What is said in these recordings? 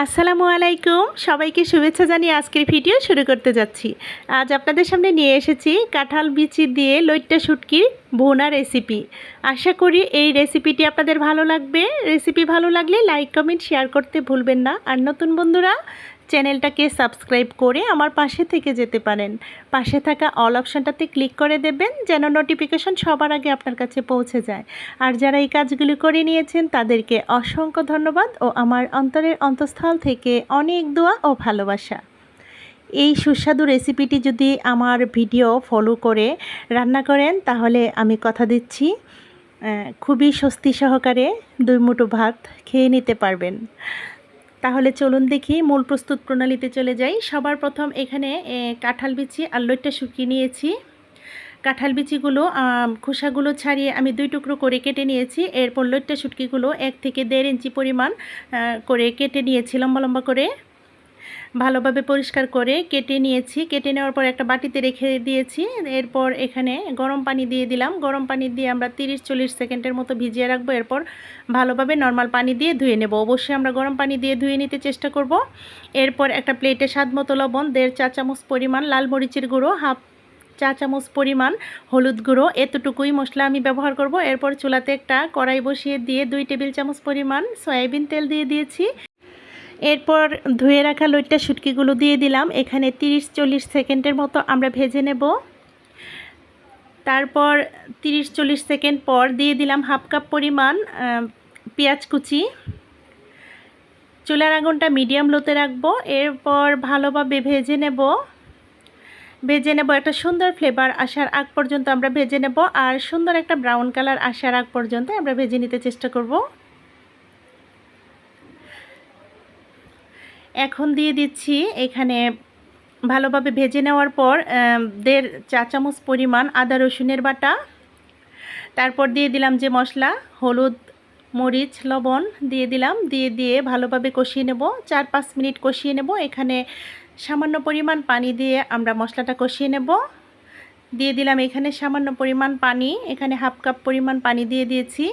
আসসালামু আলাইকুম, সবাইকে শুভেচ্ছা জানিয়ে আজকের ভিডিও শুরু করতে যাচ্ছি। আজ আপনাদের সামনে নিয়ে এসেছি কাঁঠাল বিচি দিয়ে লইট্টা শুটকির ভুনা রেসিপি। আশা করি এই রেসিপিটি আপনাদের ভালো লাগবে। রেসিপি ভালো লাগলে লাইক কমেন্ট শেয়ার করতে ভুলবেন না। আর নতুন বন্ধুরা চ্যানেলটাকে সাবস্ক্রাইব করে আমার পাশে থেকে যেতে পারেন। পাশে থাকা অল অপশানটাতে ক্লিক করে দেবেন যেন নোটিফিকেশন সবার আগে আপনার কাছে পৌঁছে যায়। আর যারা এই কাজগুলি করে নিয়েছেন তাদেরকে অসংখ্য ধন্যবাদ ও আমার অন্তরের অন্তঃস্থল থেকে অনেক দোয়া ও ভালোবাসা। এই সুস্বাদু রেসিপিটি যদি আমার ভিডিও ফলো করে রান্না করেন তাহলে আমি কথা দিচ্ছি খুবই স্বস্তি সহকারে 2 মুঠো ভাত খেয়ে নিতে পারবেন। তাহলে চলুন দেখি মূল প্রস্তুত প্রণালীতে চলে যাই। সবার প্রথম এখানে কাঁঠাল বিচি আর লইট্টা শুকিয়ে নিয়েছি। কাঁঠাল বিচিগুলো খোসাগুলো ছাড়িয়ে আমি 2 টুকরো করে কেটে নিয়েছি। এরপর লইট্টা শুটকিগুলো 1 থেকে 1.5 ইঞ্চি পরিমাণ করে কেটে নিয়েছি, লম্বা লম্বা করে ভালোভাবে পরিষ্কার করে কেটে নিয়েছি। কেটে নেওয়ার পর একটা বাটিতে রেখে দিয়েছি। এরপর এখানে গরম পানি দিয়ে দিলাম। গরম পানি দিয়ে আমরা 30-40 সেকেন্ডের মতো ভিজিয়ে রাখবো। এরপর ভালোভাবে নর্মাল পানি দিয়ে ধুয়ে নেব। অবশ্যই আমরা গরম পানি দিয়ে ধুয়ে নিতে চেষ্টা করব। এরপর একটা প্লেটে স্বাদ মতো লবণ, 1.5 চা চামচ পরিমাণ লাল মরিচের গুঁড়ো, 1/2 চা চামচ পরিমাণ হলুদ গুঁড়ো, এতটুকুই মশলা আমি ব্যবহার করব। এরপর চুলাতে একটা কড়াই বসিয়ে দিয়ে 2 টেবিল চামচ পরিমাণ সয়াবিন তেল দিয়ে দিয়েছি। এরপর ধুয়ে রাখা লইট্টা শুটকিগুলো দিয়ে দিলাম। এখানে 30-40 সেকেন্ডের মতো আমরা ভেজে নেব। তারপর 30-40 সেকেন্ড পর দিয়ে দিলাম 1/2 কাপ পরিমাণ পেঁয়াজ কুচি। চুলার আগুনটা মিডিয়াম লোতে রাখবো। এরপর ভালোভাবে ভেজে নেব একটা সুন্দর ফ্লেভার আসার আগ পর্যন্ত আমরা ভেজে নেব। আর সুন্দর একটা ব্রাউন কালার আসার আগ পর্যন্ত আমরা ভেজে নিতে চেষ্টা করব। এখন দিয়ে দিচ্ছি এখানে ভালোভাবে ভেজে নেওয়ার পর 1.5 চা চামচ পরিমাণ আদা রসুনের বাটা। তারপর দিয়ে দিলাম যে মশলা, হলুদ, মরিচ, লবণ দিয়ে দিলাম। দিয়ে ভালোভাবে কষিয়ে নেব। 4-5 মিনিট কষিয়ে নেব। এখানে সামান্য পরিমাণ পানি দিয়ে আমরা মশলাটা কষিয়ে নেব। দিয়ে দিলাম এখানে সামান্য পরিমাণ পানি, এখানে 1/2 কাপ পরিমাণ পানি দিয়ে দিয়েছি।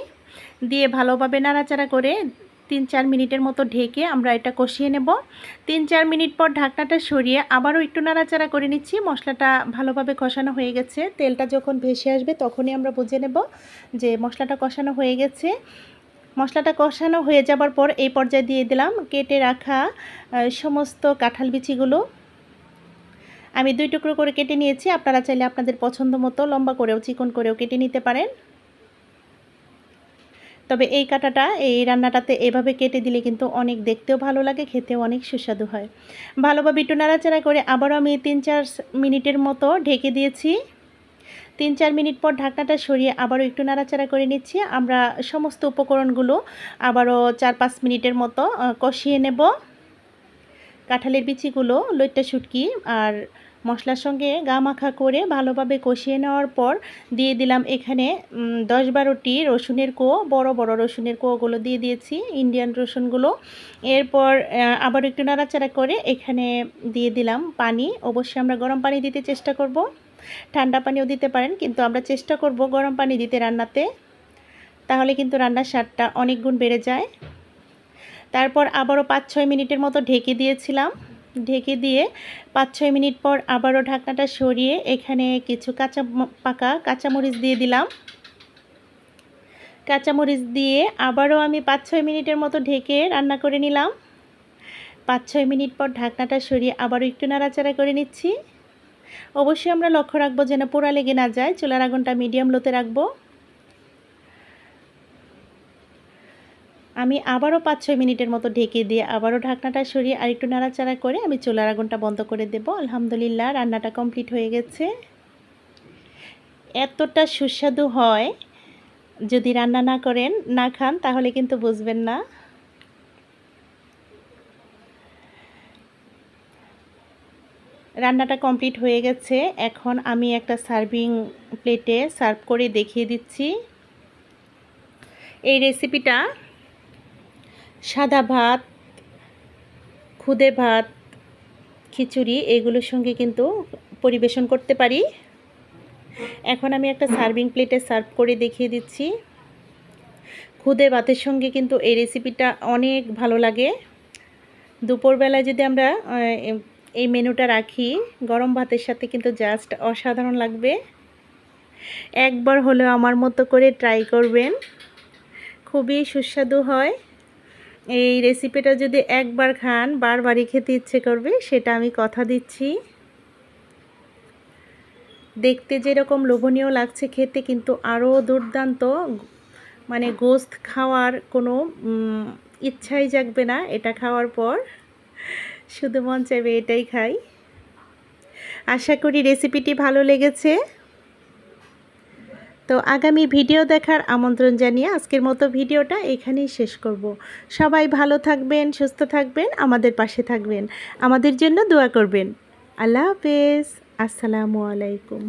দিয়ে ভালোভাবে নাড়াচাড়া করে 3-4 মিনিটের মতো ঢেকে আমরা এটা কষিয়ে নেব। 3-4 মিনিট পর ঢাকনাটা সরিয়ে আবারও একটু নাড়াচাড়া করে নিচ্ছি। মশলাটা ভালোভাবে কষানো হয়ে গেছে। তেলটা যখন ভেসে আসবে তখনই আমরা বুঝে নেব যে মশলাটা কষানো হয়ে গেছে। মশলাটা কষানো হয়ে যাবার পর এই পর্যায়ে দিয়ে দিলাম কেটে রাখা সমস্ত কাঁঠাল বিচিগুলো। আমি 2 টুকরো করে কেটে নিয়েছি। আপনারা চাইলে আপনাদের পছন্দ মতো লম্বা করেও চিকন করেও কেটে নিতে পারেন। তবে এই এই রান্নাটাতে এভাবে কেটে দিলে কিন্তু অনেক দেখতেও ভালো লাগে, খেতেও অনেক সুস্বাদু হয়। ভালোভাবে একটু নাড়াচাড়া করে আবারও আমি 3-4 মিনিটের মতো ঢেকে দিয়েছি। 3-4 মিনিট পর ঢাকনাটা সরিয়ে আবারও একটু নাড়াচাড়া করে নিচ্ছি। আমরা সমস্ত উপকরণগুলো আবারও 4-5 মিনিটের মতো কষিয়ে নেব। কাঁঠালের বিচিগুলো, লইট্টা শুটকি আর মশলার সঙ্গে গা মাখা করে ভালোভাবে কষিয়ে নেওয়ার পর দিয়ে দিলাম এখানে 10-12টি রসুনের কোয়া, বড় বড় রসুনের কোয়াগুলো দিয়ে দিয়েছি, ইন্ডিয়ান রসুনগুলো। এরপর আবার একটু নাড়াচাড়া করে এখানে দিয়ে দিলাম পানি। অবশ্যই আমরা গরম পানি দিতে চেষ্টা করব, ঠান্ডা পানিও দিতে পারেন, কিন্তু আমরা চেষ্টা করব গরম পানি দিতে রান্নাতে, তাহলে কিন্তু রান্নার স্বাদটা অনেক গুণ বেড়ে যায়। তারপর আবারও 5-6 মিনিটের মতো ঢেকে দিয়েছিলাম। ঢেকে দিয়ে 5-6 মিনিট পর আবারও ঢাকনাটা সরিয়ে এখানে কিছু পাকা কাঁচামরিচ দিয়ে দিলাম। কাঁচামরিচ দিয়ে আবারও আমি 5-6 মিনিটের মতো ঢেকে রান্না করে নিলাম। 5-6 মিনিট পর ঢাকনাটা সরিয়ে আবারও একটু নাড়াচাড়া করে নিচ্ছি। অবশ্যই আমরা লক্ষ্য রাখবো যেন পোড়া লেগে না যায়। চুলার আগুনটা মিডিয়াম লোতে রাখবো। আমি আবারও 5-6 মিনিটের মতো ঢেকে দিয়ে আবারও ঢাকনাটা সরিয়ে আরেকটু নাড়াচাড়া করে আমি চুলার আগুনটা বন্ধ করে দেব। আলহামদুলিল্লাহ, রান্নাটা কমপ্লিট হয়ে গেছে। এতটা সুস্বাদু হয়, যদি রান্না না করেন, না খান, তাহলে কিন্তু বুঝবেন না। রান্নাটা কমপ্লিট হয়ে গেছে। এখন আমি একটা সার্ভিং প্লেটে সার্ভ করে দেখিয়ে দিচ্ছি। এই রেসিপিটা সাদা ভাত, খুদে ভাত, খিচুড়ি এগুলোর সঙ্গে কিন্তু পরিবেশন করতে পারি। এখন আমি একটা সার্ভিং প্লেটে সার্ভ করে দেখিয়ে দিচ্ছি। খুদে ভাতের সঙ্গে কিন্তু এই রেসিপিটা অনেক ভালো লাগে। দুপুরবেলায় যদি আমরা এই মেনুটা রাখি গরম ভাতের সাথে কিন্তু জাস্ট অসাধারণ লাগবে। একবার হলেও আমার মতো করে ট্রাই করবেন, খুবই সুস্বাদু হয়। এই রেসিপিটা যদি একবার খান বারবারই খেতে ইচ্ছে করবে, সেটা আমি কথা দিচ্ছি। দেখতে যেরকম লোভনীয় লাগছে, খেতে কিন্তু আরও দুর্দান্ত। মানে গোস্ত খাওয়ার কোনো ইচ্ছাই জাগবে না এটা খাওয়ার পর, শুধু মন চাইবে এটাই খাই। আশা করি রেসিপিটি ভালো লেগেছে। তো আগামী ভিডিও দেখার আমন্ত্রণ জানিয়ে আজকের মতো ভিডিওটা এখানেই শেষ করব। সবাই ভালো থাকবেন, সুস্থ থাকবেন, আমাদের পাশে থাকবেন, আমাদের জন্য দোয়া করবেন। আল্লাহ হাফেজ, আসসালামু আলাইকুম।